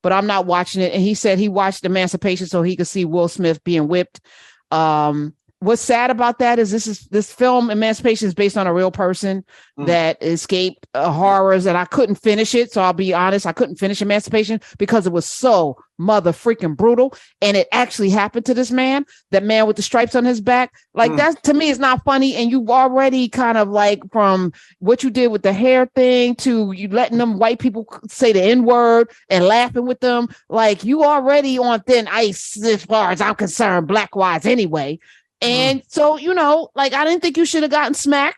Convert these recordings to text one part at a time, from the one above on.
but I'm not watching it. And he said he watched Emancipation so he could see Will Smith being whipped. What's sad about that is this film Emancipation is based on a real person that escaped horrors, and I couldn't finish it. So I'll be honest, I couldn't finish Emancipation because it was so mother freaking brutal. And it actually happened to this man, that man with the stripes on his back. Like that to me is not funny. And you already kind of like, from what you did with the hair thing to you letting them white people say the N-word and laughing with them, like you already on thin ice as far as I'm concerned, black wise anyway. And so, like, I didn't think you should have gotten smacked,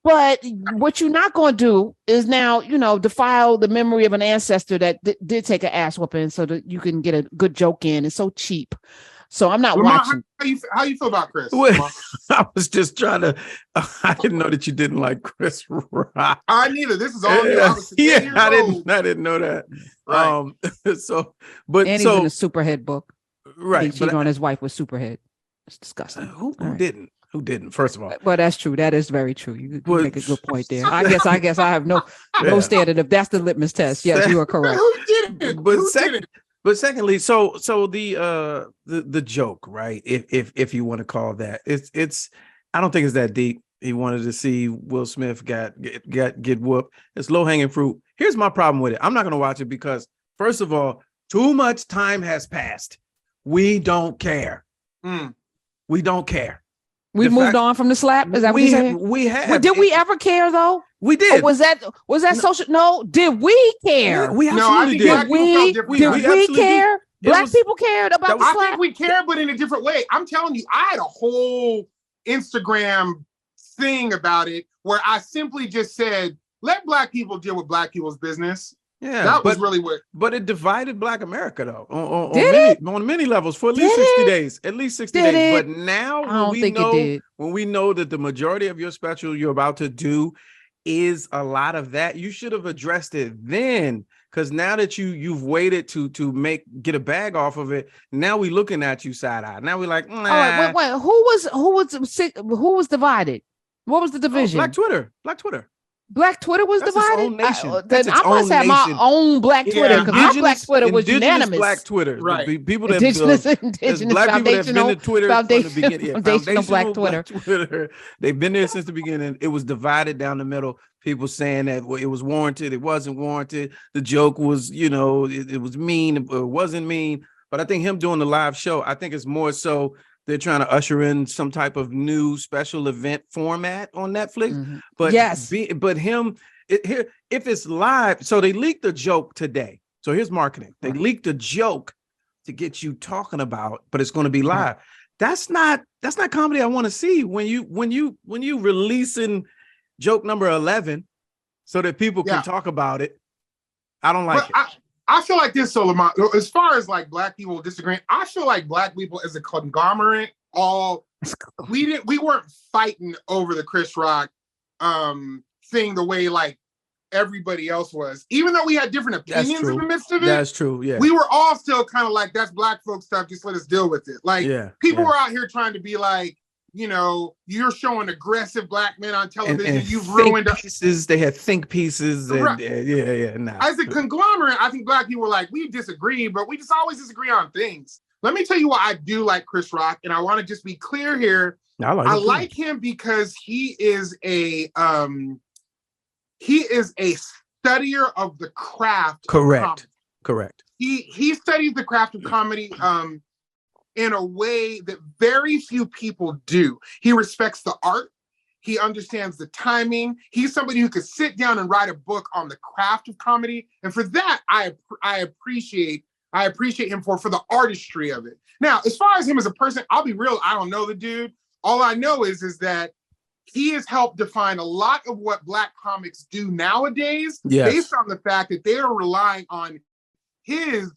but what you're not going to do is now, defile the memory of an ancestor that did take an ass whooping so that you can get a good joke in. It's so cheap. So I'm not watching. How you feel about Chris? Well, I was just trying to, I didn't know that you didn't like Chris Rock. I neither. This is all new. I didn't know that. Right. And he's in a Superhead book. Right. He cheated on his wife with Superhead. It's disgusting. Who didn't? Who didn't? First of all, well, that's true. That is very true. You make a good point there. I guess I have no standard. If that's the litmus test, yes, you are correct. Who didn't? But secondly, so the joke, right? If you want to call that, it's I don't think it's that deep. He wanted to see Will Smith get whooped. It's low hanging fruit. Here's my problem with it. I'm not going to watch it because, first of all, too much time has passed. We don't care. We don't care. We moved on from the slap. Is that what you're saying? We have. Well, did we ever care though? We did. Or was that social? No. Did we care? We absolutely did. We care? Black people cared about the slap. I think we cared, but in a different way. I'm telling you, I had a whole Instagram thing about it where I simply just said, let black people deal with black people's business. Yeah, that was really what. But it divided Black America though on many levels for at least 60 days. At least 60 days. But now when we know that the majority of your special you're about to do is a lot of that, you should have addressed it then. Because now that you've waited to get a bag off of it, now we looking at you side eye. Now we're like, nah. Oh, wait. Who was divided? What was the division? Black Twitter. Black Twitter was That's divided. Its own nation. I must have my own Black Twitter because my Black Twitter was unanimous. Black Twitter, right? People that indigenous black people that have been to Twitter from the beginning. Foundational Black Twitter. They've been there since the beginning. It was divided down the middle. People saying that it was warranted, it wasn't warranted. The joke was, it was mean, it wasn't mean. But I think him doing the live show, I think it's more so they're trying to usher in some type of new special event format on Netflix. Mm-hmm. But yes, if it's live, so they leaked the joke today. So here's marketing. They leaked a joke to get you talking about, but it's going to be live. That's not comedy I want to see when you releasing joke number 11 so that people can talk about it. I don't like it. I feel like this, so Lamont, as far as like black people disagreeing, I feel like black people as a conglomerate, we weren't fighting over the Chris Rock thing the way like everybody else was. Even though we had different opinions in the midst of it. That's true, yeah. We were all still kind of like, that's black folk stuff, just let us deal with it. Like people were out here trying to be like, you're showing aggressive black men on television. And you've ruined pieces. They had think pieces. And, nah. As a conglomerate, I think black people were like, we disagree, but we just always disagree on things. Let me tell you why I do like Chris Rock, and I want to just be clear here. I like him because he is a studier of the craft. Correct. He studies the craft of comedy. In a way that very few people do. He respects the art. He understands the timing. He's somebody who could sit down and write a book on the craft of comedy. And for that, I appreciate him for the artistry of it. Now, as far as him as a person, I'll be real. I don't know the dude. All I know is that he has helped define a lot of what black comics do nowadays based on the fact that they are relying on his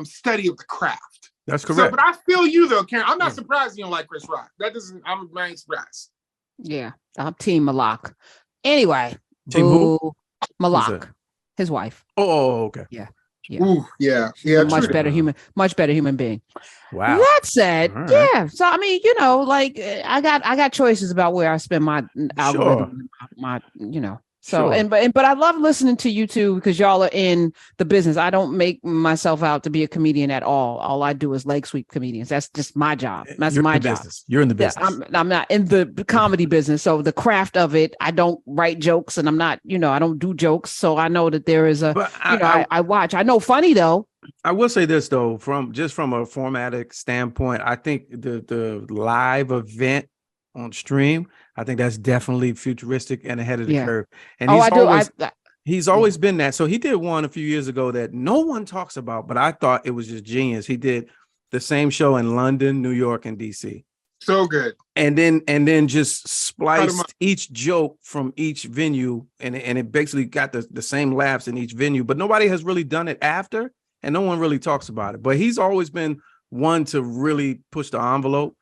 study of the craft. That's correct. But I feel you though, Karen. I'm not surprised you don't like Chris Rock. I'm very surprised. Yeah, I'm Team Malak. Anyway, Team who? Malak, his wife. Oh, okay. Yeah. Ooh, yeah. Much better human being. Wow. That said, So I mean, I got choices about where I spend my algorithm, my So, Sure. but I love listening to you too, because y'all are in the business. I don't make myself out to be a comedian at all. All I do is leg sweep comedians. That's just my job. That's You're my in the job. business. You're in the Yeah, business. I'm not in the comedy business. So the craft of it, I don't write jokes, and I'm not, I don't do jokes. So I know that there is But I watch. I know funny though. I will say this though, from a formatic standpoint, I think the live event on stream, I think that's definitely futuristic and ahead of the Yeah. curve. And Oh, I do. he's always been that. So he did one a few years ago that no one talks about, but I thought it was just genius. He did the same show in London, New York, and DC. So good. And then just spliced each joke from each venue, and it basically got the same laughs in each venue, but nobody has really done it after, and no one really talks about it. But he's always been one to really push the envelope.